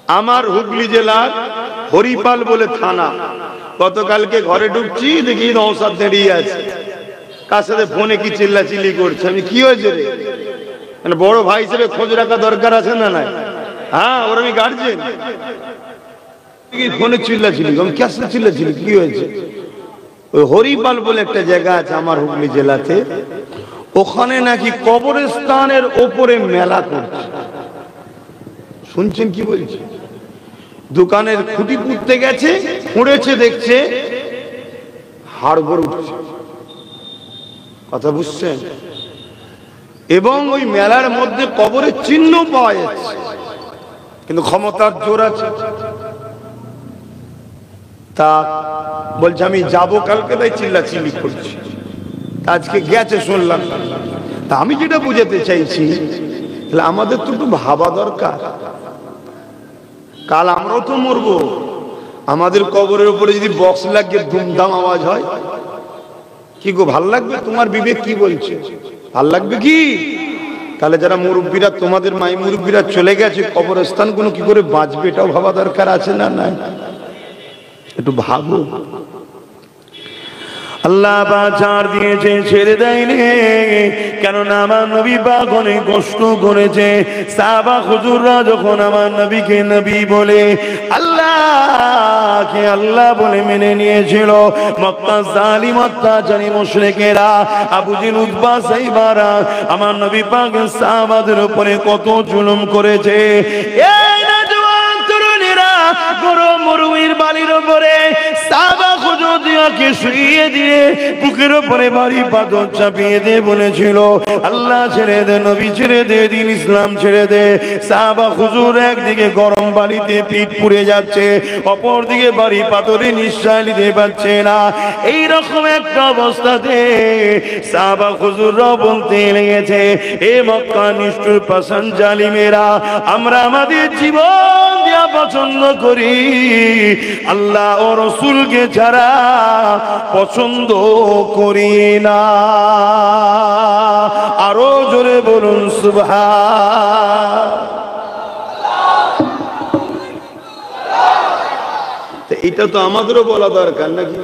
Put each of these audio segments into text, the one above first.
আমার হুগলি জেলার হরিপাল বলে থানা, গতকালকে ঘরে ঢুকছি দেখি নওশাদ দাঁড়িয়ে আছে, কার সাথে ফোনে কি চিল্লাচিল্লি করছে। আমি কি হয়েছে রে, মানে বড় ভাই হিসেবে খোঁজ রাখা দরকার আছে না নাই? হ্যাঁ, ওর আমি গার্জেন, ফোনে চিল্লাচিল্লি, আমি কে সাথে চিল্লাচিল্লি, কি হয়েছে? ওই হরিপাল বলে একটা জায়গা আছে আমার হুগলি জেলাতে, ওখানে নাকি কবরস্থানের ওপরে মেলা করছে। শুনছেন কি বলছে? দোকানের খুঁটি পুঁততে গেছে, খুঁড়েছে, দেখছে হাড়গোড় উঠছে, কথা বুঝছেন? এবং ওই মেলার মধ্যে কবরের চিহ্ন পাওয়া যাচ্ছে, কিন্তু ক্ষমতার জোর আছে। তা বলছে আমি যাবো কালকে, তাই চিল্লাচিল্লি করছি। আজকে গেছে শুনলাম। তা আমি যেটা বুঝাতে চাইছি, তাহলে আমাদের তো একটু ভাবা দরকার, কাল আমরাও তো মরবো। আমাদের কবরের উপরে যদি বক্স লাগিয়ে ধুমধাম আওয়াজ হয়, কি গো ভাল লাগবে? তোমার বিবেক কি বলছে? ভাল লাগবে কি? তাহলে যারা মুরব্বীরা, তোমাদের মাই মুরব্বীরা চলে গেছে, কবরস্থান গুলো কি করে বাঁচবে, এটাও ভাবা দরকার আছে না? নাই, একটু ভাবো। আল্লাহ বাঁচার দিয়েছে, ছেড়ে দেয়নি, কেননা আমার নবী পাক অনেক কষ্ট করেছে। সাহাবা হুজুররা যখন আমার নবীকে নবী বলে, আল্লাহকে আল্লাহ বলে মেনে নিয়েছিল, মক্কা জালিম অত্যাচারী মুশরিকেরা, আবু জেহেল, উতবা, সাইবারা আমার নবী পাক সাহাবাদের উপরে কত জুলুম করেছে। এই নওজোয়ান তরুণীরা গরম মরুভূমির বালির উপরে সাহাবা হুজুরদেরকে শুইয়ে দিয়ে বুকের উপরে ভারী পাথর চাপিয়ে দিয়ে বলেছিল, আল্লাহ ছেড়ে দে, নবী ছেড়ে দে, দ্বীন ইসলাম ছেড়ে দে। সাহাবা হুজুর একদিকে গরম বালিতে পিঠ পুড়ে যাচ্ছে, অপর দিকে ভারী পাথরে নিঃশ্বাস নিতে পারছে না। এইরকম একটা অবস্থাতে সাহাবা হুজুররা বলতে লেগেছে, এ মক্কা নিষ্ঠুর পাষাণ জালিমেরা, আমরা আমাদের জীবন দেয়া পছন্দ করি, আল্লাহ ও রাসূলকে ছাড়া পছন্দ করি না। আরো জোরে বলুন সুবহানাল্লাহ। এটা তো আমাদেরও বলা দরকার নাকি,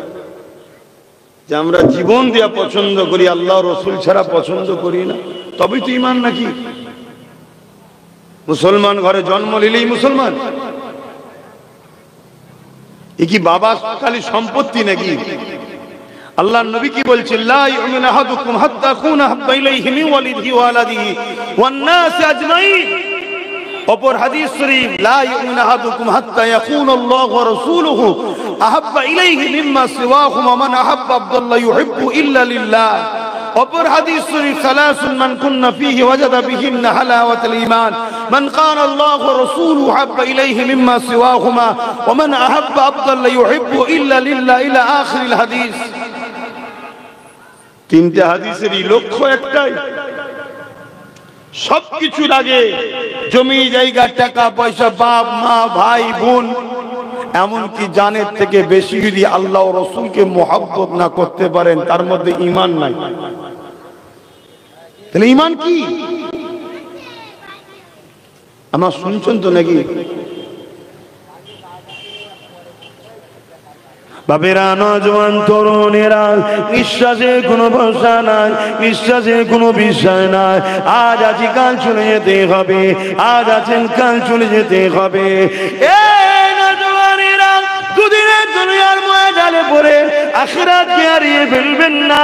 যে আমরা জীবন দেয়া পছন্দ করি, আল্লাহ রাসূল ছাড়া পছন্দ করি না, তবেই তো ঈমান নাকি? মুসলমান ঘরে জন্ম নিলেই মুসলমান? এ কি বাবা খালি সম্পত্তি নাকি? আল্লাহর নবী কি বলছেন, লা ইউমিনু আহাদুকুম হাত্তা আকুনা হাব্বা ইলাইহি মিন ওয়ালিদিহি ওয়া ওয়ালাদিহি ওয়ান নাস আজমাইন। অপর হাদিস শরীফ, লা ইউমিনু আহাদুকুম হাত্তা ইয়াকুনা আল্লাহু ওয়া রাসূলুহু আহাব্বা ইলাইহি মিম্মা সিওয়াহুমা মান আহাব্বা আবদাল্লাহ ইউহিব্বু ইল্লা লিল্লাহ। অপর হাদিস শরীফ, সালাসুন মান কুন্না ফীহি ওয়াজাদা বিহিন্না হালাওয়াতাল ঈমান, মান কানা আল্লাহু ওয়া রাসূলুহু আহাব্বা ইলাইহি মিম্মা সিওয়াহুমা ওয়া মান আহাব্বা আবদাল্লাহ ইউহিব্বু ইল্লা লিল্লাহ, ইলা আখিরিল হাদিস। তিনটা হাদিসেরই লক্ষ্য একটাই, সবকিছুর আগে জমি জায়গা, টাকা পয়সা, বাপ মা, ভাই বোন, এমনকি জানের থেকে বেশি যদি আল্লাহ ও রাসূলকে মুহাব্বত না করতে পারেন, তার মধ্যে ঈমান নাই। তাহলে ঈমান কি? আমার শুনছেন তো নাকি? বাবেরা, নওজোয়ান তরুণেরা, নিঃশ্বাসে কোনো ভরসা নাই, নিঃশ্বাসে কোনো বিশ্বাস নাই। আজ আছি, কাল চলে যেতে হবে, আজ আছেন, কাল চলে যেতে হবে। এই নওজোয়ানেরা, দুদিনের দুনিয়ার ময়দানে পড়ে আখিরাতকে হারিয়ে ফেলবেন না।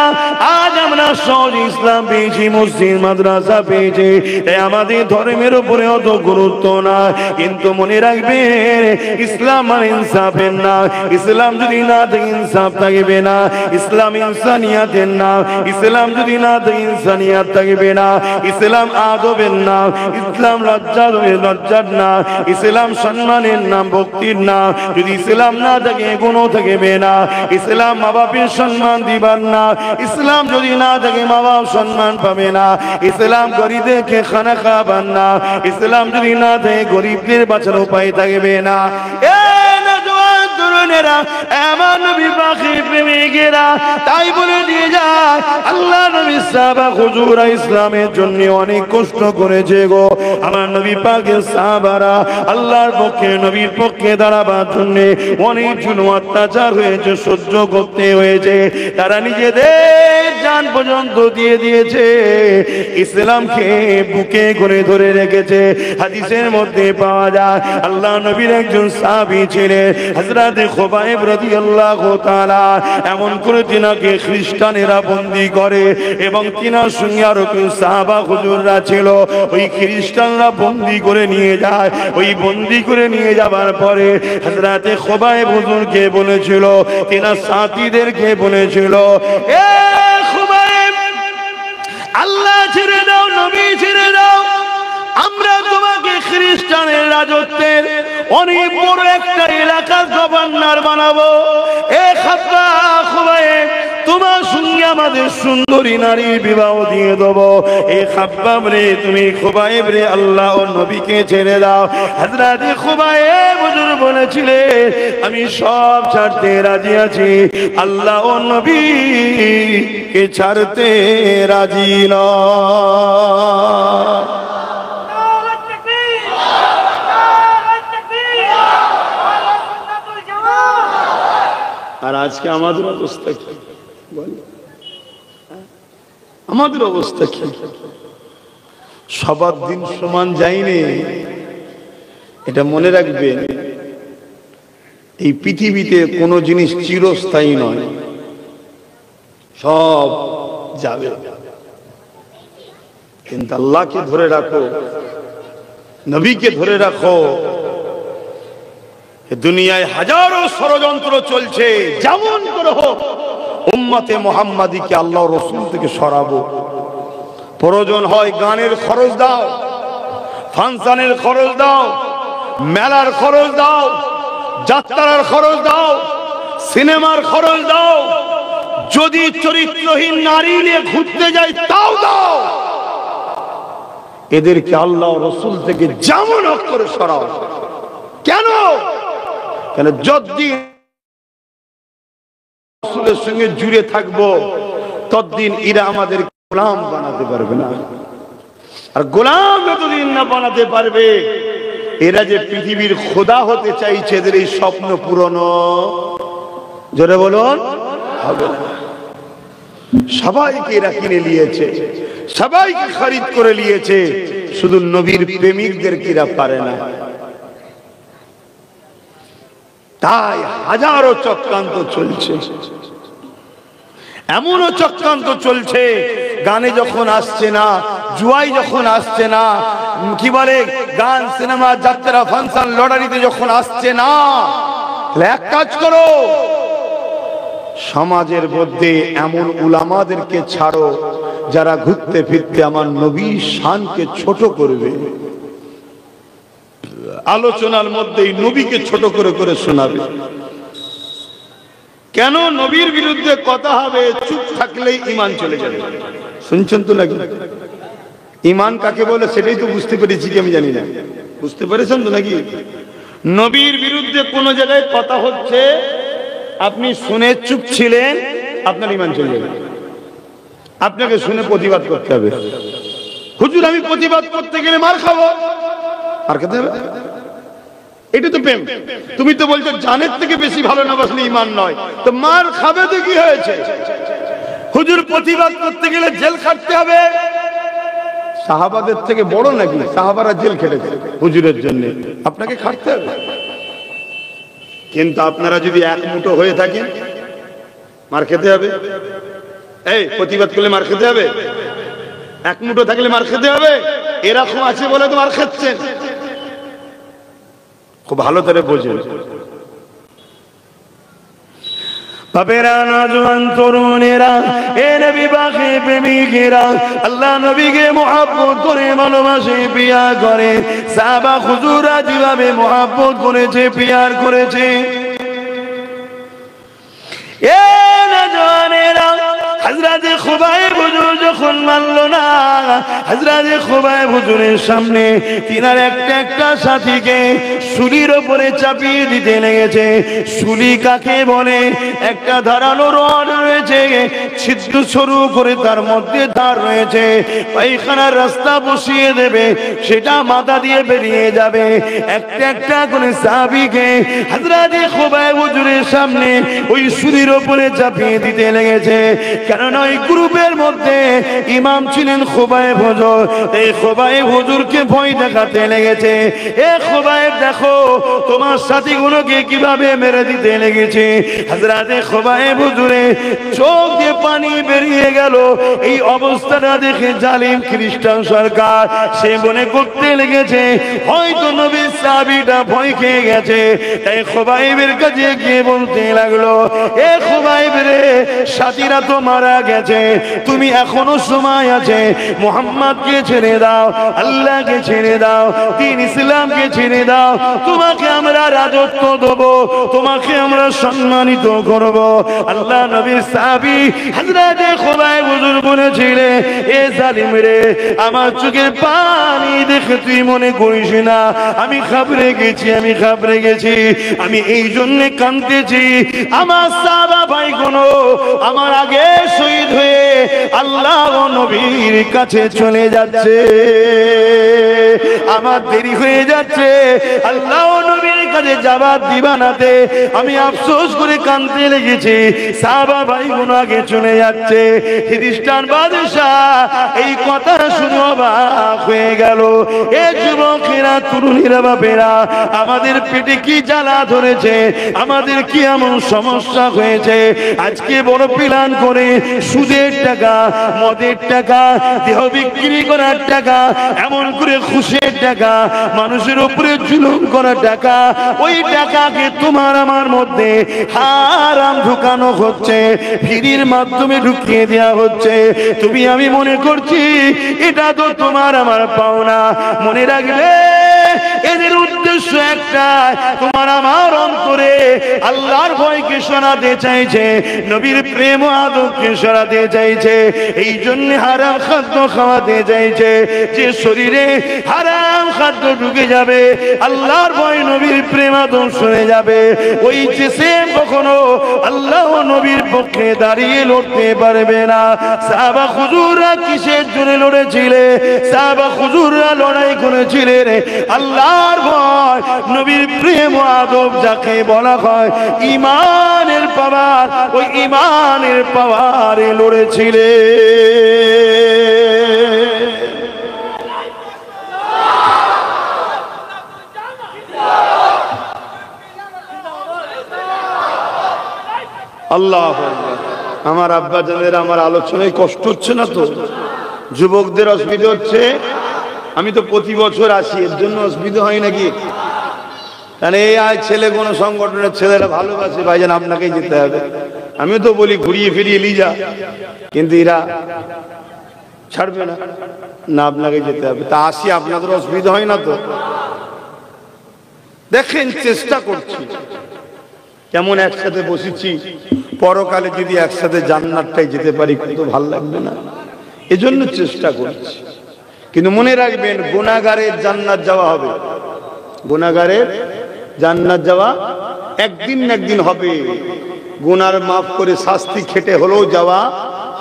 আজ আমরা সহজ ইসলাম পেয়েছি, মসজিদ মাদ্রাসা পেয়েছি, তাই আমাদের ধর্মের উপরে অত গুরুত্ব না। কিন্তু মনে রাখবেন, ইসলাম মানে ইনসাফের না। ইসলাম যদি না থাকে ইনসাফ থাকবে না। ইসলাম ইনসানিয়াতের না। ইসলাম যদি না থাকে ইনসানিয়াত থাকবে না। ইসলাম আদবের নাম, ইসলাম লজ্জার না, ইসলাম সম্মানের নাম, ভক্তির নাম। যদি ইসলাম না থাকে গুণও থাকবে না। ইসলাম মা বাপের সম্মান দিবার না। ইসলাম যদি না থাকে মা বাপ সম্মান পাবে না। ইসলাম গরিবদেরকে খানা খাবার না। ইসলাম যদি না থাকে গরিবদের বাঁচার উপায় থাকবে না। বোনেরা, আমার নবী পাকের প্রেমিকেরা, তাই বলে দিয়ে যায় আল্লাহ নবী সাহাবা হুজুরা ইসলামের জন্য অনেক কষ্ট করেছে গো। আমার নবী পাকের সাহাবারা আল্লাহর পক্ষে নবীর পক্ষে দাঁড়াবার জন্য অনেক জুলুম অত্যাচার হয়েছে, সহ্য করতে হয়েছে। তারা নিজেদের জান পর্যন্ত দিয়ে দিয়েছে, ইসলামকে বুকে করে ধরে রেখেছে। হাদিসের মধ্যে পাওয়া যায় আল্লাহ নবীর একজন সাহাবী ছিলেন হযরত খুবাইব রাদিয়াল্লাহু তাআলা, এমন করে তিনাকে খ্রিস্টানেরা বন্দী করে এবং তিনার সঙ্গে আরো কেউ সাহাবা হুজুররা ছিল। ওই খ্রিস্টানরা বন্দী করে নিয়ে যায়। ওই বন্দী করে নিয়ে যাবার পরে হযরত খুবাইব হুজুরকে বলেছিল, তিনার সাথীদেরকে বলেছিল, এ খুবাইব, আল্লাহ ছেড়ে দাও, নবী ছেড়ে দাও, আমরা তোমাকে খ্রিস্টানের রাজত্বের অনেক বড় একটা এলাকার গভর্নর বানাবো। এ খাব্বাব, খুবাইব, তোমার সঙ্গে আমাদের সুন্দরী নারী বিবাহ দিয়ে দেবো। এ খাব্বাব রে, তুমি খুবাইব রে, আল্লাহ ও নবীকে ছেড়ে দাও। হযরত খুবাইব হুজুর বলেছিলেন, আমি সব ছাড়তে রাজি আছি, আল্লাহ ও নবীকে ছাড়তে রাজি নয়। আর আজকে আমাদের অবস্থা কি? আমাদের অবস্থা কি? সবার দিন সমান যায়নি, এটা মনে রাখবেন। এই পৃথিবীতে কোনো জিনিস চিরস্থায়ী নয়, সব যাবে। কিন্তু আল্লাহকে ধরে রাখো, নবীকে ধরে রাখো। দুনিয়ায় হাজারো ষড়যন্ত্র চলছে, যেমন করে হোক উম্মতে মুহাম্মাদীকে আল্লাহ রাসূল থেকে সরাবো। প্রয়োজন হয় গানের খরচ দাও, ফাংশনের খরচ দাও, মেলার খরচ দাও, যাত্রার খরচ দাও, সিনেমার খরচ দাও, যদি চরিত্রহীন নারী নিয়ে ঘুরতে যাই তাও দাও। এদেরকে আল্লাহ রাসূল থেকে যেমন হোক করে সরাও। কেন? কেন যতদিন রাসূলের সঙ্গে জুড়ে থাকবো ততদিন এরা আমাদের গোলাম বানাতে পারবে না। আর গোলাম যতদিন না বানাতে পারবে, এরা যে পৃথিবীর খোদা হতে চাইছে, এদের এই স্বপ্ন পূরণ জোরে বলুন হবে না। সবাইকে এরা কিনে নিয়েছে, সবাইকে খরিদ করে নিয়েছে, শুধু নবীর প্রেমিকদের কিরা পারে না। তাই হাজারো চক্রান্ত চলছে, এমনও চক্রান্ত চলছে, গানে যখন আসছে না, জুয়াই যখন আসছে না, কি বলে গান, সিনেমা, যাত্রা, ফাংশন, লটারিতে যখন আসছে না, এক কাজ করো, সমাজের মধ্যে এমন উলামাদেরকে ছাড়ো যারা ঘুরতে ফিরতে আমার নবীর শানকে ছোট করবে, আলোচনার মধ্যেই নবীকে ছোট করে করে শোনাবে। কেন? নবীর বিরুদ্ধে কথা হবে, চুপ থাকলেই ঈমান চলে যাবে। শুনছেন তো নাকি? ঈমান কাকে বলে সেটাই তো বুঝতে পেরেছি কি আমি জানি না, বুঝতে পেরেছেন তো নাকি? নবীর বিরুদ্ধে কোন জায়গায় কথা হচ্ছে, আপনি শুনে চুপ ছিলেন, আপনার ঈমান চলে যাবে। আপনাকে শুনে প্রতিবাদ করতে হবে। হুজুর আমি প্রতিবাদ করতে গেলে মার খাবো, মার খেতে হবে, এটা তো প্রেম। তুমি তো বলছো জানের থেকে বেশি ভালো না বাসলে ঈমান নয়, তো মার খাবে তো কি হয়েছে? হুজুর প্রতিবাদ করতে গেলে জেল খাটতে হবে, সাহাবাদের থেকে বড় নাকি? সাহাবারা জেল খেটেছে হুজুরের জন্য, আপনাকে খাটতে হবে। কিন্তু আপনারা যদি এক মুঠো হয়ে থাকেন, মার খেতে হবে। এই প্রতিবাদ করলে মার খেতে হবে, এক মুঠো থাকলে মার খেতে হবে। এরকম আছে বলে তো মার খাচ্ছেন। খুব ভালো করে বোঝেন বাবেরা, নওজোয়ান তরুণেরা, এ নবী পাকের প্রেমিকেরা, আল্লাহ নবীকে মুহাব্বত করে ভালোবাসে, পিয়ার করে। সাহাবা হুজুররা যেভাবে মুহাব্বত করেছে, পিয়ার করেছে, এ নওজোয়ানেরা, হযরতে খুবাইব হুজুর যখন মানল না, হযরতে খুবাইব হুজুরের সামনে তিনার একটা একটা সাথীকে শুলির উপরে চাপিয়ে দিতে লেগেছে। শুলি কাকে বলে? একটা ধারালো রড রয়েছে, ছিদ্র সরু করে তার মধ্যে ধার রয়েছে, পায়খানার রাস্তা বসিয়ে দেবে, সেটা মাথা দিয়ে বেরিয়ে যাবে। একটা একটা করে সাহাবীকে হযরতে খুবাইব হুজুরের সামনে ওই শুলির উপরে চাপিয়ে দিতে লেগেছে। কেননা ওই গ্রুপের মধ্যে ইমাম ছিলেন খুবাইব হুজুর। এই খুবাইব হুজুরকে ভয় দেখাতে লেগেছে, এ খুবাইব দেখো তোমার সাথীগুলোকে কিভাবে মেরে দিতে লেগেছে। হযরতে খুবাইব হুজুরের চোখ দিয়ে পানি বেরিয়ে গেল। এই অবস্থাটা দেখে জালিম খ্রিস্টান সরকার সে মনে করতে লেগেছে হয়তো নবীর সাহাবীটা ভয় খেয়ে গেছে। তাই খুবাইবের কাছে গিয়ে বলতে লাগলো, এ খুবাইব রে, সাথীরা তো মারা গেছে, তুমি এখনো সময় আছে, মুহাম্মদকে ছেড়ে দাও, আল্লাহকে ছেড়ে দাও, দ্বীন ইসলামকে ছেড়ে দাও, তোমাকে আমরা রাজত্ব দেব, তোমাকে আমরা সম্মানিত করব। আল্লাহ নবীর সাহাবী হযরতে খুবাইব হুজুর বলেছিলেন, এ জালিম রে, আমার চোখের পানি দেখে তুই মনে করিস না আমি ঘাবড়ে গেছি, আমি ঘাবড়ে গেছি, আমি এই জন্য কাঁদতেছি, আমার সাহাবা ভাইগুলো আমার আগে শহীদ হয়ে আল্লাহ ও নবীর কাছে চলে যাচ্ছে, আমার দেরি হয়ে যাচ্ছে, আল্লাহ ও নবীর কাছে জবাব দিবানাতে আমি আফসোস করে কাঁদতে লেগেছি, সাহাবা ভাইগুলো আগে চলে যাচ্ছে। খ্রিস্টান বাদশাহ এই কথা শুনে অবাক হয়ে গেল। এ যুবকেরা, তরুণীরা, বাপেরা, আমাদের পেটে কি জ্বালা ধরেছে, আমাদের কি এমন সমস্যা হয়েছে, আজকে বড় প্ল্যান করে সুদের টাকা, মদের টাকা, দেহ বিক্রি করার টাকা, এমন করে ঘুষের টাকা, মানুষের উপরে জুলুম করার টাকা, ওই টাকাকে তোমার আমার মধ্যে হারাম ঢুকানো হচ্ছে, ফিরির মাধ্যমে ঢুকিয়ে দেওয়া হচ্ছে। তুমি আমি মনে করছি এটা তো তোমার আমার পাওনা। মনে রাখবে এদের উদ্দেশ্য একটা, তোমার আমার অন্তরে আল্লাহর ভয়কে সরাতে চাইছে, নবীর প্রেম ও আদবকে সরাতে চাইছে, এই জন্য হারাম খাদ্য খাওয়াতে চাইছে। যে শরীরে হারাম খাদ্য ঢুকে যাবে, আল্লাহর ভয় নবীর প্রেম আদব সরে যাবে, ওই জিসিম কখনো আল্লাহ ও নবীর পক্ষে দাঁড়িয়ে লড়তে পারবে না। সাহাবা হুজুররা কিসের জন্য লড়েছিলে? সাহাবা হুজুররা লড়াই করেছিলেন আল্লাহর ভয়, নবীর প্রেম ও আদব যাকে বলা হয় ঈমানের পাওয়ার, ওই ঈমানের পাওয়ারে লড়েছিলে। আল্লাহ আমার আব্বা জানের আমার আলোচনায় কষ্ট হচ্ছে না তো? যুবকদের অসুবিধা হচ্ছে? আমি তো প্রতি বছর আসি, এর জন্য অসুবিধা হয় নাকি? কারণ এই আজ ছেলে কোনো সংগঠনের ছেলেরা ভালোবাসে, ভাইজান আপনাকেই যেতে হবে, আমিও তো বলি ঘুরিয়ে ফিরিয়ে নিয়ে যা, কিন্তু এরা ছাড়বে না, না আপনাকে যেতে হবে। তা আসি, আপনাদের অসুবিধা হয় না তো? দেখেন চেষ্টা করছি, কেমন একসাথে বসেছি, পরকালে যদি একসাথে জান্নাতটাই যেতে পারি কত ভালো লাগবে না? এজন্য চেষ্টা করছি। কিন্তু মনে রাখবেন, গুনাহগারের জান্নাত যাওয়া হবে, গুনাহগারের জান্নাত যাওয়া একদিন না একদিন হবে, গুনার মাফ করে শাস্তি খেটে হলেও যাওয়া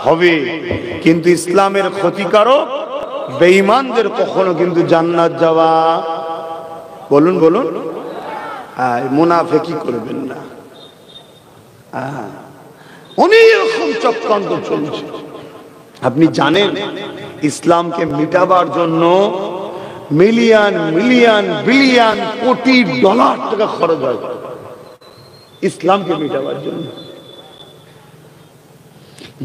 হবে। কিন্তু ইসলামের ক্ষতিকারক বেঈমানদের কখনো কিন্তু জান্নাত যাওয়া, বলুন বলুন, মুনাফিকি করবেন না। অনেক রকম চক্রান্ত চলছে। আপনি জানেন ইসলামকে মিটাবার জন্য মিলিয়ন মিলিয়ন বিলিয়ন কোটি ডলার টাকা খরচ হয় ইসলামকে মিটাবার জন্য।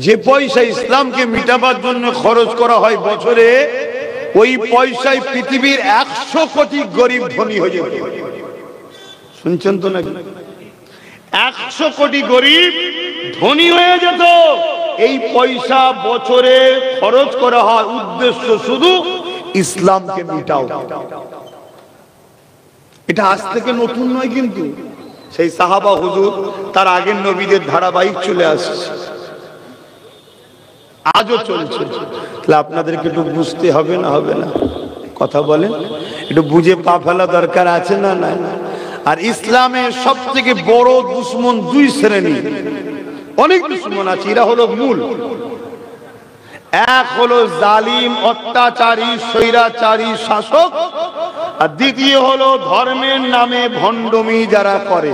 যে পয়সা ইসলামকে মিটাবার জন্য খরচ করা হয় বছরে, ওই পয়সায় পৃথিবীর 100 কোটি গরিব ধনী হয়ে যাবে। শুনছেন তো নাকি? 100 কোটি গরিব ধনী হয়ে যেত। এই পয়সা বছরে খরচ করা হয় উদ্দেশ্য শুধু ইসলামকে মিটাও। এটা আজ থেকে নতুন নয়, কিন্তু সেই সাহাবা হুজুর তার আগের নবীদের ধারাবাহিক চলে আসছে। আজও চলছে। তাহলে আপনাদেরকে একটু বুঝতে হবে না হবে না? কথা বলেন, একটু বুঝে পা ফেলা দরকার আছে না না? আর ইসলামের সব থেকে বড় দুশ্মন দুই শ্রেণী, অনেক দুশ্মন আছে, এরা হলো মূল। এক হলো জালিম অত্যাচারী স্বৈরাচারী শাসক, আর দ্বিতীয় হলো ধর্মের নামে ভণ্ডমি যারা করে।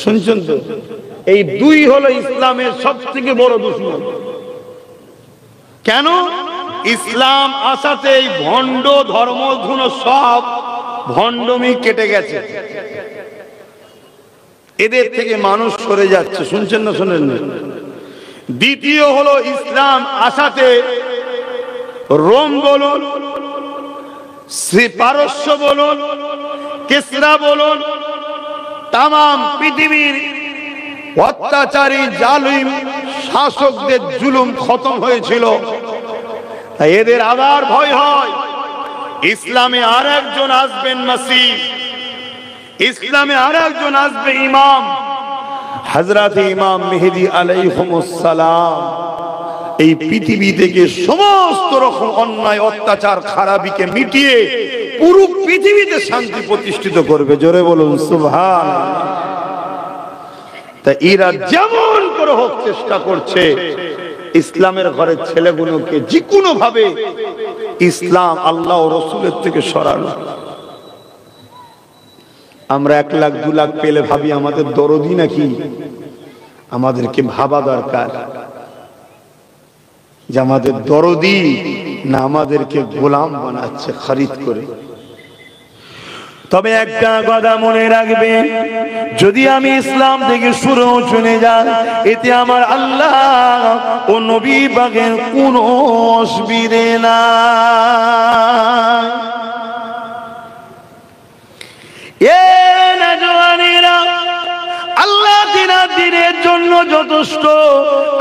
শুনছেন তো? এই দুই হলো ইসলামের সব থেকে বড় দুশ্মন। কেন? ইসলাম আসাতে এই ভণ্ড ধর্মধুনো সব ভণ্ডমি কেটে গেছে, এদের থেকে মানুষ সরে যাচ্ছে। শুনছেন না শোনেন না? দ্বিতীয় হলো ইসলাম আসাতে রোম বলুন, শ্রী পারস্য বলুন, কিসরা বলুন, তাম পৃথিবীর অত্যাচারী জালিম শাসকদের জুলুম খতম হয়েছিল। এদের আবার ভয় হয় ইসলামে আর একজন আসবেন মাসিহ, ইসলামে আর একজন আসবে ইমাম, হযরত ইমাম মেহেদী আলাইহিস সালাম। এই পৃথিবী থেকে সমস্ত রকম অন্যায় অত্যাচার খারাপিকে মিটিয়ে পুরো পৃথিবীতে শান্তি প্রতিষ্ঠিত করবে। জোরে বলুন সুবহানাল্লাহ। তা এরা যেমন করে হোক চেষ্টা করছে ইসলামের ঘরের ছেলেগুলোকে যে কোনো ভাবে ইসলাম আল্লাহ ও রাসূলের থেকে সরানো। আমরা 1 লাখ 2 লাখ পেলে ভাবি আমাদের দরদি নাকি? আমাদেরকে ভাবা দরকার যে আমাদের দরদি না আমাদেরকে গোলাম বানাচ্ছে খরিদ করে। তবে একটা কথা মনে রাখবেন, যদি আমি ইসলাম থেকে শুরু চলে যাই, এতে আমার আল্লাহ ও নবী পাকের কোনো অসুবিধে না। এ নওজওয়ানেরা, আল্লাহ দিনের জন্য যথেষ্ট,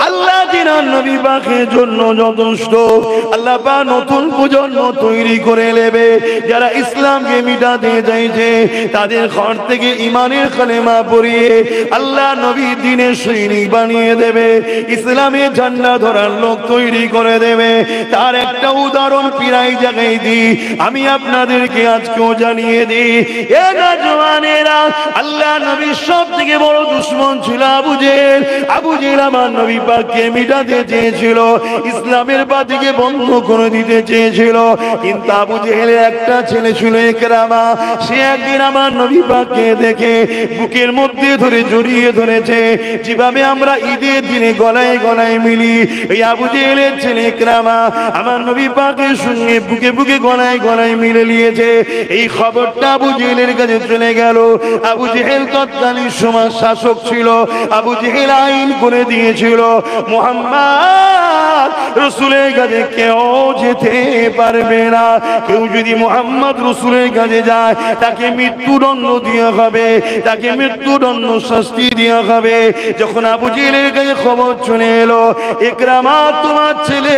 আল্লাহ দিনের নবী পাকের জন্য যথেষ্ট। আল্লাহ পাক নতুন প্রজন্ম তৈরি করে নেবে যারা ইসলামকে মিটাতে চাইছে, তাদের ঘর থেকে ইমানের কালেমা পড়িয়ে আল্লাহ নবী দ্বীনের সৈনিক বানিয়ে দেবে, ইসলামের ঝান্ডা ধরার লোক তৈরি করে দেবে। তার একটা উদাহরণ প্রায় জায়গায় দিই, আমি আপনাদেরকে আজকেও জানিয়ে দিই। এ নওজওয়ানেরা, আল্লাহ নবীর সব থেকে বড় দুশমন ছিল আবু জেহেল। আবু জেহেল আমার নবী পাককে মিটাতে চেয়েছিল, ইসলামের বাতিকে বন্ধ করে দিতে চেয়েছিল। কিন্তু আবু জেহেলের একটা ছেলে ছিল ইকরামা, সে একদিন আমার নবী পাককে দেখে বুকের মধ্যে ধরে জড়িয়ে ধরেছে। যেভাবে আমরা ঈদের দিনে গলায় গলায় মিলি, এই আবু জেহেলের ছেলে ইকরামা আমার নবী পাকের সঙ্গে বুকে বুকে গলায় গলায় মিলে নিয়েছে। এই খবরটা আবু জেহেলের কাছে চলে গেল। আবু জেহেল তৎকালীন সমাজ শাসক ছিল। আবু জেহেল আইন করে দিয়েছিল, মুহাম্মদ রাসূলের কাছে কেউ যেতে পারবে না। কেউ যদি মুহাম্মদ রাসূলের কাছে যায় তাকে মৃত্যুদণ্ড দেওয়া হবে, তাকে মৃত্যুদণ্ড শাস্তি দেওয়া হবে। যখন আবু জেহেলের কাছে খবর চলে এলো ইকরামা তোমার ছেলে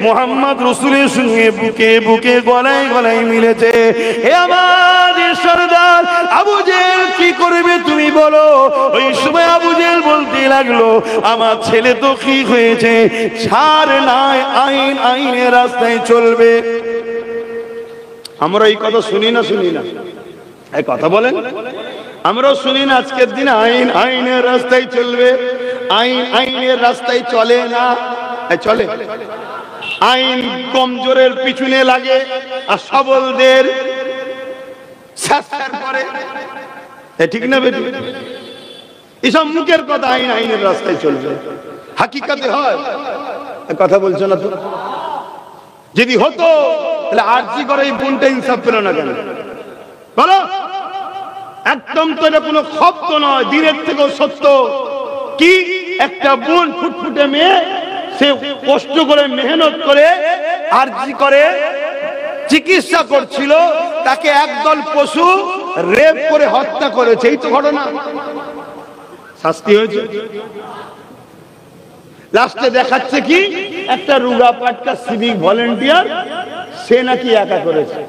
মুহাম্মদ রাসূলের সঙ্গে বুকে বুকে গলায় গলায় মিলেছে, হে আমাদের সরদার আবু জেহেল কি করবে তুমি বলো? ওই সময় আবু জেহেল বলতে লাগলো, আমার ছেলে তো ঠিক হয়েছে, ছাড় নাই, আইন আইনের রাস্তায় চলবে। আমরা এই কথা শুনি না শুনি না? এই কথা বলেন, আমরাও শুনি না আজকের দিন আইন আইনের রাস্তায় চলবে। আইন আইনের রাস্তায় চলে না, চলে। আইন কমজোরের পিছনে লাগে আর সবলদের শাস্তির পরে। ঠিক না বেটি? এসব মুখের কথা, আইন আইনের রাস্তায় চলবে, হাকিকাতে হয়? কথা বলছো না তো? যদি হতো তাহলে আরজি করে এই বোনটা ইনসাফ পেল না কেন বলো? একদম তো এটা কোনো খপ্ত নয়, দিনের থেকেও সত্য। কি একটা বোন ফুটফুটে মেয়ে, সে কষ্ট করে মেহনত করে আরজি করে চিকিৎসা করছিল, তাকে একদল পশু রেপ করে হত্যা করেছে। এই তো ঘটনা, শাস্তি হয়েছে। লাস্টে দেখাচ্ছে কি একটা রুগা পাটকা সিভিক ভলেন্টিয়ার, সে নাকি একা করেছে।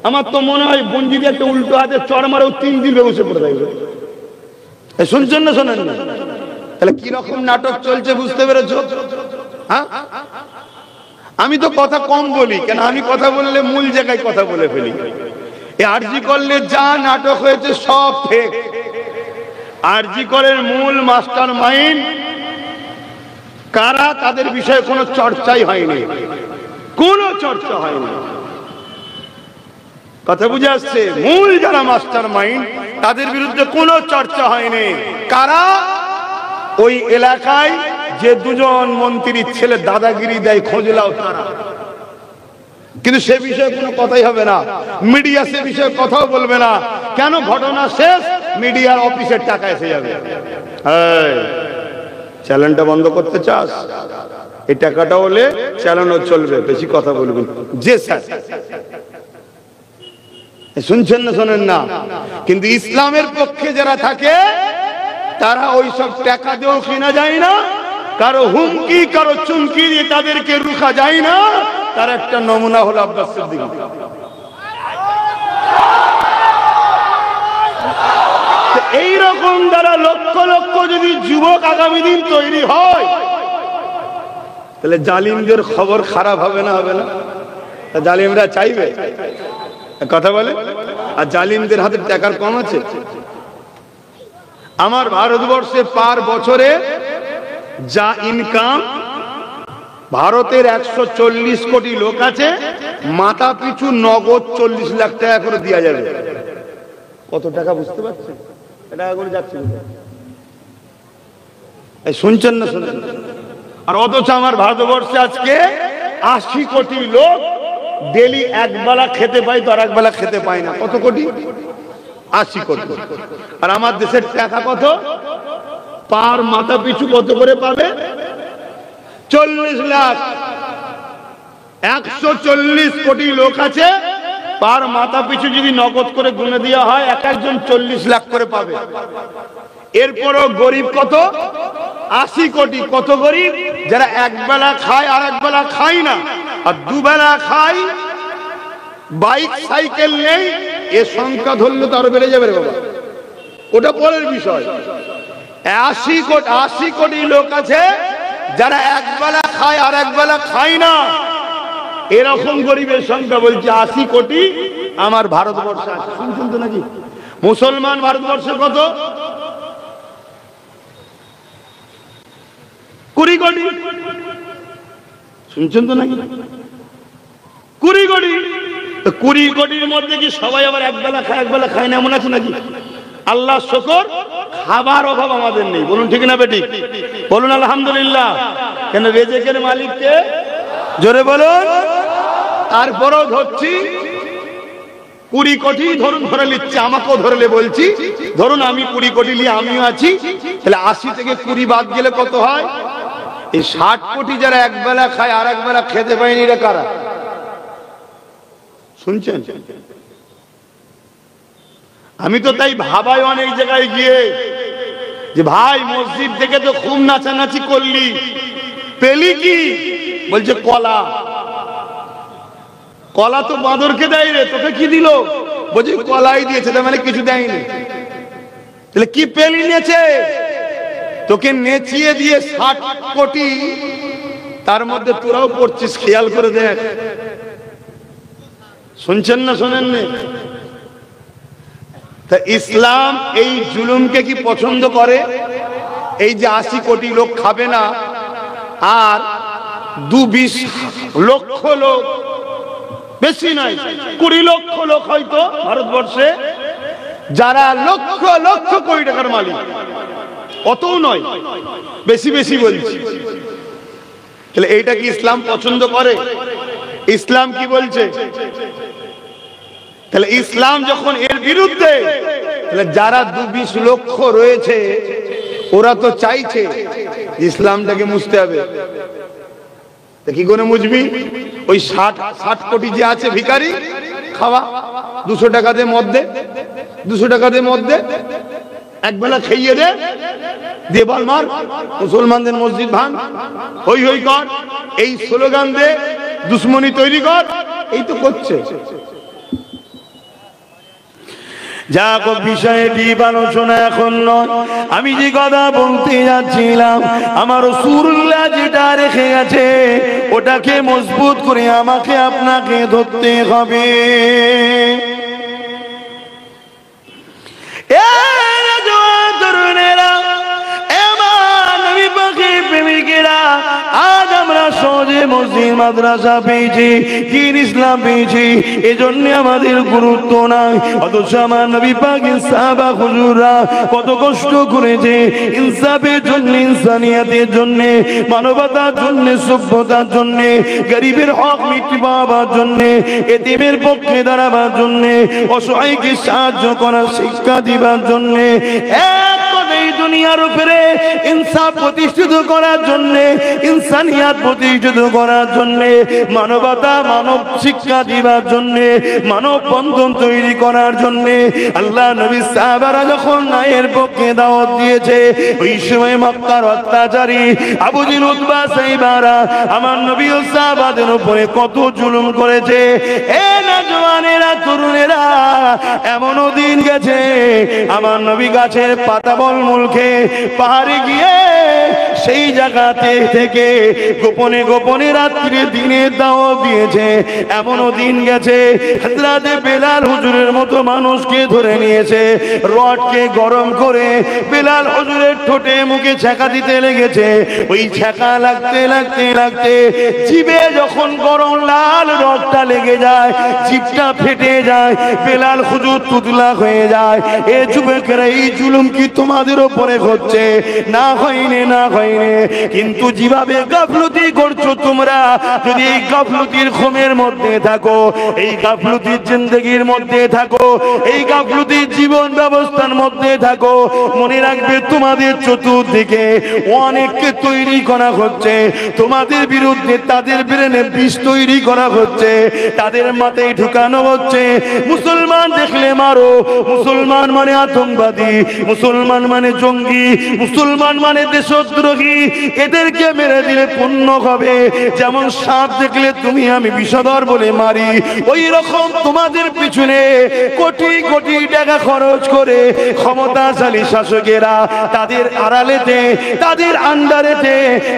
আমার তো মনে হয় বোন যদি একটা উল্টো হাতে চড় মারেও 3 দিন বেবসে পড়ে থাকবে। শুনছেন না শোনেন না? তাহলে কি রকম নাটক চলছে বুঝতে পেরেছো? হ্যাঁ, আমি তো কথা কম বলি, কেন আমি কথা বললে মূল জায়গায় কথা বলে ফেলি। এই আরজি করলে যা নাটক হয়েছে সব ফেক। আরজি করের মূল মাস্টার মাইন্ড কারা, তাদের বিষয়ে কোনো চর্চাই হয়নি, কোনো চর্চা হয়নি। কথা বুঝে আসছে? মূল যারা মাস্টার মাইন্ড তাদের বিরুদ্ধে কোনো চর্চা হয়নি। কারা? ওই এলাকায় যে দুজন মন্ত্রীর ছেলে দাদাগিরি দেয়, খোঁজলাও তারা। কিন্তু সে বিষয়ে কোনো কথাই হবে না, মিডিয়া সে বিষয়ে কথাও বলবে না। কেন? ঘটনা শেষ, মিডিয়ার অফিসের টাকা এসে যাবে। চ্যানেলটা বন্ধ করতে চাস, এই টাকাটা হলে চ্যানেলও চলবে, বেশি কথা বলবেন। যে স্যার শুনছেন না? শোনেন না? কিন্তু ইসলামের পক্ষে যারা থাকে তারা ওই সব টাকা দিয়েও কিনা যায় না, কারো হুমকি কারো চুমকি দিয়ে তাদেরকে রুখা যায় না। তার একটা নমুনা হলো আব্বাস সিদ্দিকী। এইরকম দ্বারা লক্ষ লক্ষ যদি যুবক আগামী দিন তৈরি হয়, তাহলে জালিমদের খবর খারাপ হবে না? হবে না? জালিমরা চাইবে কথা বলে, আর জালিমদের হাতে টাকার কম আছে। আমার ভারতবর্ষে পার বছরে যা ইনকাম, ভারতের 140 কোটি লোক আছে, মাথা পিছু নগদ 40 লাখ টাকা করে দেওয়া যাবে। কত টাকা বুঝতে পারছেন? টাকা করে যাচ্ছে, শুনছেন না? শুনছেন? আর অথচ আমার ভারতবর্ষে আজকে 80 কোটি লোক ডেলি একবেলা খেতে পায়, তো আর একবেলা খেতে পায় না। কত কোটি? 80 কোটি। আর আমার দেশের টাকা কত? পার মাথা পিছু কত করে পাবে? 40 লাখ। 140 কোটি লোক আছে, পার মাথা পিছু যদি নগদ করে গুনে দেওয়া হয়, এক একজন 40 লাখ করে পাবে। এরপরও গরিব কত? 80 কোটি। কত গরিব? যারা একবেলা খায় আর একবেলা খায় না, আর দুবেলা খায়, বাইক সাইকেল নেই। এ সংখ্যা ধরলে তো আরো বেড়ে যাবে রে বাবা, ওটা পরের বিষয়। 80 কোটি লোক আছে যারা একবেলা খায় আর একবেলা খায় না। এরকম গরিবের সংখ্যা বলছে 80 কোটি আমার ভারতবর্ষে আছে। শুনছেন তো নাকি? মুসলমান ভারতবর্ষে কত? 20 কোটি। শুনছেন তো নাকি? 20 কোটি। 20 কোটির মধ্যে কি সবাই আবার একবেলা খায় একবেলা খায় না এমন আছে নাকি? আল্লাহ শুকর, খাবার অভাব আমাদের নেই। বলুন ঠিক না বেটি? বলুন আলহামদুলিল্লাহ। কেন? রেজেকের মালিককে জোরে বলুন। তারপরেও ধরছি 20 কোটি, ধরুন ধরে নিচ্ছে, আমাকেও ধরলে বলছি, ধরুন আমি 20 কোটি নিয়ে আমিও আছি, তাহলে 80 থেকে 20 বাদ গেলে কত হয়? এই 60 কোটি যারা একবেলা খায় আর একবেলা খেতে পায়নি, এরা কারা? শুনছেন? আমি তো তাই ভাবাই অনেক জায়গায় গিয়ে যে ভাই মসজিদ থেকে তো খুব নাচানাচি করলি, পেলি কি? বলছে কলা। কলা তো বাঁদরকে দেয় রে, তোকে কি দিল? বলছে কলাই দিয়েছে, তার মানে কিছু দেয়নি। তাহলে কি পেলি? নেচে। তোকে নেচিয়ে দিয়ে 60 কোটি, তার মধ্যে তোরাও পড়ছিস, খেয়াল করে দেখ। শুনছেন না? শোনেন না? তা ইসলাম এই জুলুমকে কি পছন্দ করে? এই যে 80 কোটি লোক খাবে না, আর 2-20 লক্ষ লোক, বেশি নয় 20 লক্ষ লোক হয়তো ভারতবর্ষে, যারা লক্ষ লক্ষ কোটি টাকার মালিক, অতও নয়, বেশি বেশি বলছি। তাহলে এইটা কি ইসলাম পছন্দ করে? ইসলাম কি বলছে? তাহলে ইসলাম যখন এর বিরুদ্ধে, তাহলে যারা 2-20 লক্ষ রয়েছে ওরা তো চাইছে ইসলামটাকে মুছতে হবে। কি করে মুছবি? ওই 60 কোটি যে আছে ভিখারি, খাওয়া 200 টাকা দিয়ে মধ্যে, 200 টাকা দিয়ে মধ্যে একবেলা খাইয়ে দে, দিয়ে বল মার, মুসলমানদের মসজিদ ভাঙ, হই হই কর, এই স্লোগান দে, দুশ্মনী তৈরি কর। এই তো করছে। যাক বিষয়ে ডিপ আলোচনা এখন নয়, আমি যে কথা বলতে যাচ্ছিলাম, আমার রাসূলুল্লাহ যেটা রেখে গেছে ওটাকে মজবুত করে আমাকে আপনাকে ধরতে হবে। আজ আমরা সহজে মসজিদ মাদ্রাসা পেয়েছি, দ্বীন ইসলাম পেয়েছি, এজন্য আমাদের গুরুত্ব নাই। অথচ আমার নবী পাকের সাহাবা হুজুররা কত কষ্ট করেছে ইনসাফের জন্য, ইনসানিয়াতের জন্য, মানবতার জন্য, সভ্যতার জন্য, গরিবের হক মিটে পাওয়ার জন্য, এতিমের পক্ষে দাঁড়াবার জন্য, অসহায়কে সাহায্য করার শিক্ষা দিবার জন্য, এই দুনিয়ার উপরে ইনসাফ প্রতিষ্ঠিত করার জন্য, ইনসানিয়াত প্রতিষ্ঠিত করার জন্য, মানবতা, মানব শিক্ষা দিবার জন্য, মানব বন্ধন তৈরি করার জন্য আল্লাহ নবী সাহাবারা যখন ন্যায়ের পক্ষে দাওয়াত দিয়েছে, ওই সময় মক্কার অত্যাচারী আবু জিল, উতবা, সাইবারা আমার নবী ও সাহাবাদের উপরে কত জুলুম করেছে। এ নওজওয়ানেরা, তরুণেরা, এমনও দিন গেছে আমার নবী গাছের পাতা বল মুলকে পাহাড়ে গিয়ে সেই জায়গাতে থেকে গোপনে গোপনে রাত্রে দিনে দাওয়াত দিয়েছে। এমনও দিন গেছে হযরত বেলাল হুজুরের মতো মানুষকে ধরে নিয়েছে, রডকে গরম করে বেলাল হুজুরের ঠোঁটে মুখে ছ্যাঁকা দিতে লেগেছে। ওই ছ্যাঁকা লাগতে লাগতে লাগতে জিভে যখন গরম লাল রডটা লেগে যায়, জিভটা ফেটে যায়, বেলাল হুজুর তুতলা হয়ে যায়। এ যুবকেরা, এই জুলুম কি তোমাদের উপরে হচ্ছে? না হয়নি, না হয়নি। কিন্তু যেভাবে গাফলতি করছো তোমরা, যদি এই গাফলতির ঘুমের মধ্যে থাকো, এই গাফলতির জিন্দগির মধ্যে থাকো, এই গাফলতির জীবন ব্যবস্থার মধ্যে থাকো, মনে রাখবে তোমাদের চতুর্দিকে অনেককে তৈরি করা হচ্ছে, তোমাদের বিরুদ্ধে তাদের ব্রেনে বিষ তৈরি করা হচ্ছে, তাদের মাথায় ঢুকানো হচ্ছে মুসলমান দেখলে মারো, মুসলমান মানে আতঙ্কবাদী, মুসলমান মানে জঙ্গি, মুসলমান মানে দেশদ্রোহী, এদেরকে মেরে দিলে পুণ্য হবে। যেমন সাপ দেখলে তুমি আমি বিষধর বলে মারি, ওই রকম তোমাদের পিছনে কোটি কোটি টাকা খরচ করে ক্ষমতাশালী শাসকেরা তাদের আড়ালেতে, তাদের আন্ডারেতে,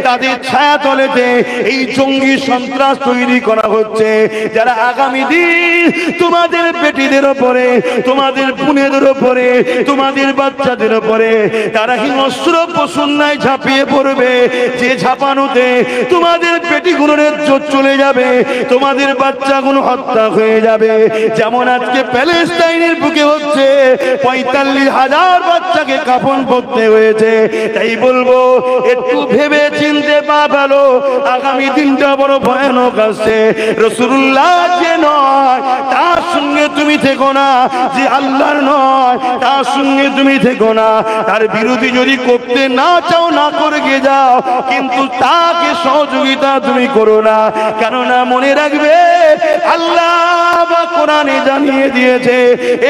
তাদের ছায়াতলেতে এই জঙ্গি সন্ত্রাস তৈরি করা হচ্ছে, যারা আগামী দিন তোমাদের বেটিদের উপরে, তোমাদের বোনেদের উপরে, তোমাদের বাচ্চাদের উপরে তারা হিংস্র পশুর ন্যায় ঝাঁপিয়ে পড়বে, যে ঝাঁপানোতে তোমাদের পেটিগুলোর ইজ্জত চলে যাবে, তোমাদের বাচ্চাগুলো হত্যা হয়ে যাবে। যেমন আজকে প্যালেস্টাইনের বুকে হচ্ছে, 45,000 বাচ্চাকে কাফন করতে হয়েছে। তাই বলবো, একটু ভেবে চিনতে পা ভালো, আগামী দিনটা বড় ভয়ানক আসছে। রাসূলুল্লাহ যে নয় তার সঙ্গে তুমি থেকো না, যে আল্লাহর নয় তার সঙ্গে তুমি থেকো না। তার বিরোধী যদি করতে না চাও, না করে গিয়ে যাও, কিন্তু তাকে সহযোগিতা তুমি করো না। কেননা মনে রাখবে, আল্লাহ বা কোরআনে জানিয়ে দিয়েছে,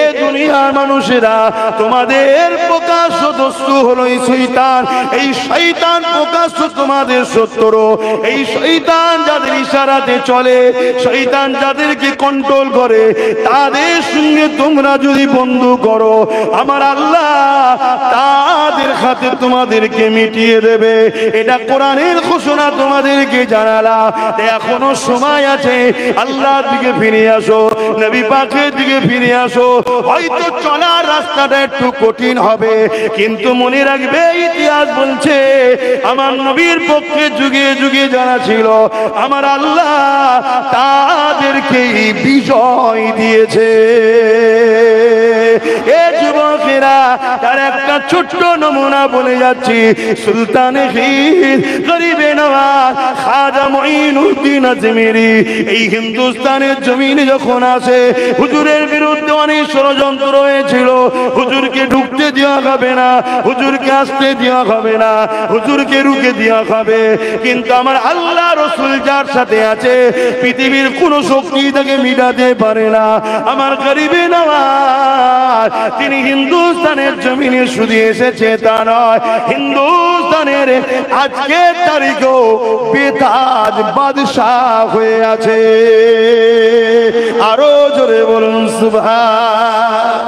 এ দুনিয়ার মানুষেরা তোমাদের প্রকাশ্য দস্যু হলো এই শয়তান। এই শয়তান প্রকাশ্য তোমাদের শত্রু। এই শয়তান যাদের ইশারাতে চলে, শয়তান যাদেরকে কন্ট্রোল করে, তাদের সঙ্গে তোমরা যদি বন্ধু করো, আমার আল্লাহ তাদের হাতে তোমাদেরকে মিটিয়ে দেবে। এটা কোরআনের ঘোষণা তোমাদেরকে জানালা। এখনো সময় আছে, আল্লাহর দিকে ফিরে আসো, নবী পাকের দিকে ফিরে আসো। হয়তো চলার রাস্তাটা একটু কঠিন হবে, কিন্তু মনে রাখবে, ইতিহাস বলছে আমার নবীর পক্ষে যুগে যুগে যারা ছিল, আমার আল্লাহ তাদেরকে বিজয় দিয়েছে। এ যুবকেরা, তার একটা ছোট্ট নমুনা বলে যাচ্ছি। সুলতানে হিন্দ, গরিবে নওয়াজ খাজা মঈনুদ্দিন আজমেরি এই হিন্দুস্তানের জমিনে যখন আসে, হুজুরের বিরুদ্ধে অনেক ষড়যন্ত্র হয়েছিল। হুজুরকে ঢুকতে দেওয়া হবে না, হুজুরকে আসতে দেওয়া হবে না, হুজুরকে রুখে দেওয়া হবে। কিন্তু আমার আল্লাহ রসুল যার সাথে আছে, পৃথিবীর কোন শক্তি তাকে মিটাতে পারে না। আমার গরিবে নওয়াজ তিনি হিন্দুস্তানের জমিনে শুধু এসেছে তা নয়, হিন্দুস্তানের আজকের তারিখেও বেতাজ বাদশাহ হয়ে আছে। আরো জোরে বলুন সুবহান।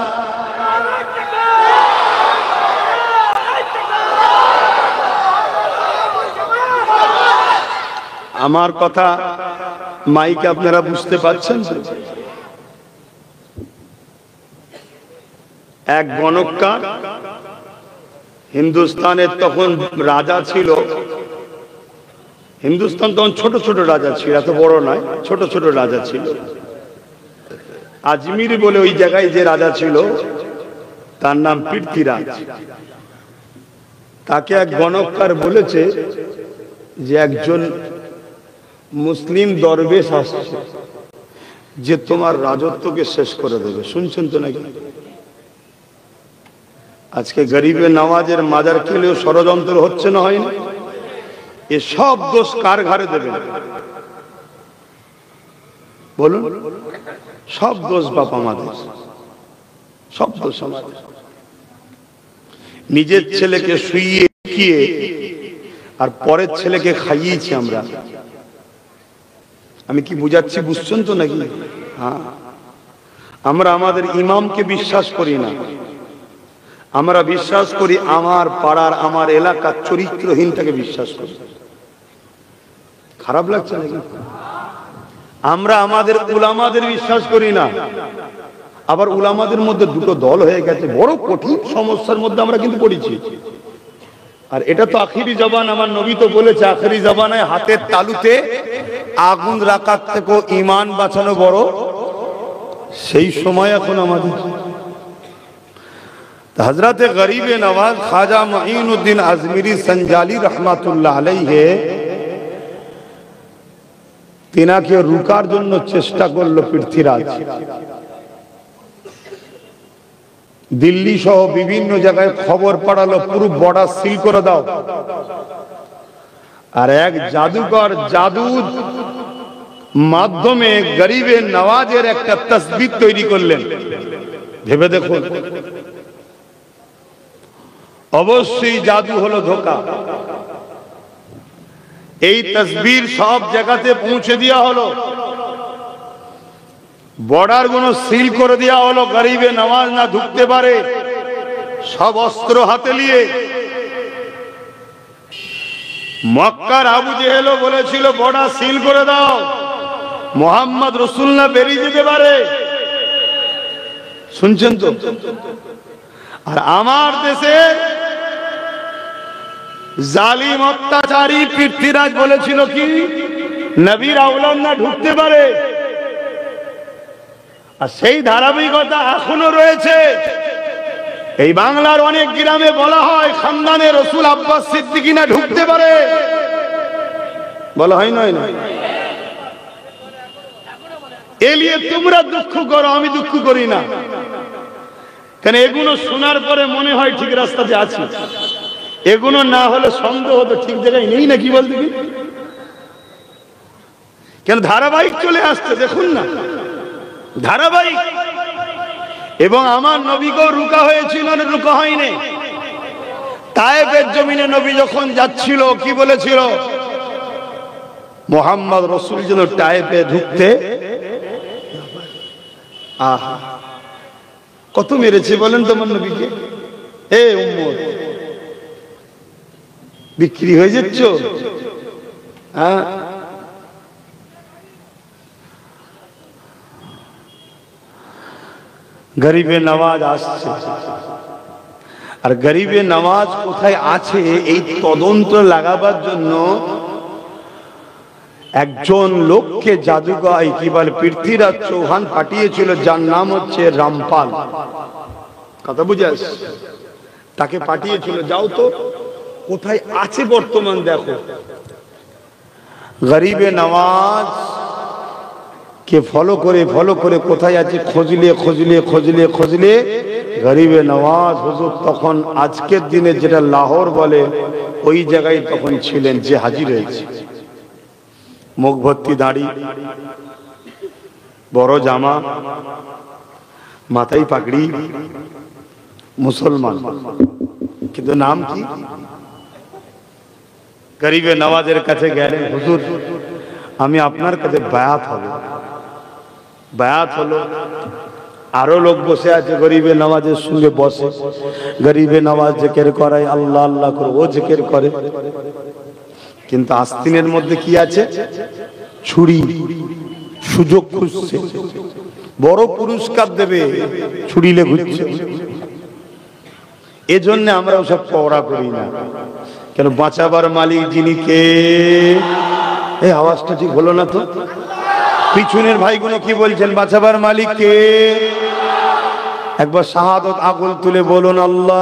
আমার কথা মাইকে আপনারা বুঝতে পারছেন? এক গণককার হিন্দুস্তানের তখন রাজা ছিল। হিন্দুস্তান তখন ছোট ছোট রাজা ছিল, এত বড় নয়, ছোট ছোট রাজা ছিল। আজমির বলে ওই জায়গায় যে রাজা ছিল তার নাম পৃথ্বীরাজ। তাকে এক গণককার বলেছে যে একজন মুসলিম দরবেশ আসছে যে তোমার রাজত্বকে শেষ করে দেবে। শুনছেন তো নাকি? আজকে গরিবে নওয়াজের মাজার খেলেও ষড়যন্ত্র হচ্ছে না, হয়নি? এ সব দোষ কার ঘাড়ে দেবেন বলুন? সব দোষ বাপ আমাদের, সব দোষ আমাদের। নিজের ছেলেকে শুইয়ে খেয়ে আর পরের ছেলেকে খাইয়েছি আমরা। আমি কি বুঝাচ্ছি বুঝছেন তো নাকি? হ্যাঁ, আমরা আমাদের ইমামকে বিশ্বাস করি না, আমরা বিশ্বাস করি আমার পাড়ার আমার এলাকার চরিত্রহীনটাকে বিশ্বাস করি। খারাপ লাগছে নাকি? আমরা আমাদের উলামাদের বিশ্বাস করি না, আবার উলামাদের মধ্যে দুটো দল হয়ে গেছে। বড় কঠিন সমস্যার মধ্যে আমরা কিন্তু পড়েছি। আর এটা তো আখিরি জবান, আমার নবী তো বলেছে আখিরি জবানায় হাতের তালুতে আগুন রাখার থেকেও ঈমান বাঁচানো বড়। সেই সময় এখন আমাদের হযরতে গরিবে নওয়াজ খাজা মুঈনুদ্দিন আজমিরি সঞ্জালি রহমাতুল্লাহ আলাইহি তিনাকে রুকার জন্য চেষ্টা করলো পৃথ্বীরাজ। দিল্লি সহ বিভিন্ন জায়গায় খবর পাঠালো পুরো বর্ডার সিল করে দাও। আর এক জাদুকর জাদুর মাধ্যমে গরিবে নওয়াজের একটা তসবিহ তৈরি করলেন। ভেবে দেখুন, অবশ্যই জাদু হলো ধোঁকা। এই তসবির সব জায়গাতে পৌঁছে দেওয়া হলো, বর্ডার গুলো সিল করে দেওয়া হলো, গরিবে নওয়াজ না ঢুকতে পারে। সব অস্ত্র হাতে নিয়ে মক্কার আবু জেহেল বলেছিল বর্ডার সিল করে দাও, মোহাম্মদ রাসূলুল্লাহ বেরিয়ে যেতে পারে। শুনছেন তো? আর আমার দেশে জালিম অত্যাচারী পৃথ্বীরাজ বলেছিল কি নবীর আওলাদ না ঢুকতে পারে। আর সেই ধারাবাহিকতা এখনো রয়েছে। এই বাংলার অনেক গ্রামে বলা হয় খানদানে রসুল আব্বাস সিদ্দিকী না ঢুকতে পারে, বলা হয় নয় না? এ নিয়ে তোমরা দুঃখ করো, আমি দুঃখ করি না। কেন এগুলো শোনার পরে মনে হয় ঠিক রাস্তাতে আছি। এগুলো না হলে সন্দেহ হতো ঠিক জায়গায় নেই না, কি বলতে? কেন ধারাবাহিক চলে আসছে দেখুন না, ধারাবাহিক। এবং আমার নবীকেও রুকা হয়েছিল না রুকা হয়নি। তায়েফের জমিনে নবী যখন যাচ্ছিল কি বলেছিল? মোহাম্মদ রাসূল যেন তায়েফে ঢুকতে। আহা, কত মেরেছে বলেন তোমার নবীকে। হে উম্মত, বিক্রি হয়ে যাচ্ছ? হ্যাঁ, গরিবে নওয়াজ আসছে। আর গরিবে নওয়াজ কোথায় আছে এই তদন্ত লাগাবার জন্য একজন লোককে জাদুকর কি বলে পৃথ্বীরাজ চৌহান পাঠিয়েছিল, যার নাম হচ্ছে রামপাল। কথা বুঝে আসছে? তাকে পাঠিয়েছিল, যাও তো কোথায় আছে বর্তমান দেখো। গরিবে নওয়াজ কে ফলো করে কোথায় আছে খোঁজলে গরিবে নওয়াজ হুজুর তখন আজকের দিনে যেটা লাহোর বলে ওই জায়গায় তখন ছিলেন, যে হাজির হয়েছে। মুখ ভর্তি দাড়ি, বড় জামা, মাথায় পাগড়ি, মুসলমান, কিন্তু নাম কি? গরিবে নওয়াজের কাছে গেলেন, হুজুর আমি আপনার কাছে বায়াত হব। বায়াত হলো, আরো লোক বসে আছে গরিবে নওয়াজের সঙ্গে বসে। গরিবে নওয়াজ জিকির করে, আল্লাহ আল্লাহ করে, ও জিকির করে। কিন্তু আস্তিনের মধ্যে কি আছে? ছুরি। সুযোগ খুঁজছে, বড় পুরস্কার দেবে, ছুরিলে ঘুরছে। এজন্য আমরা ওসব পড়া করি না। কেন? বাঁচাবার মালিক যিনি কে? এই আওয়াজটা ঠিক হলো না তো? পিছনের ভাইগুলো কি বলছেন? বাঁচাবার মালিক কে? একবার শাহাদত আগুল তুলে বলুন আল্লাহ।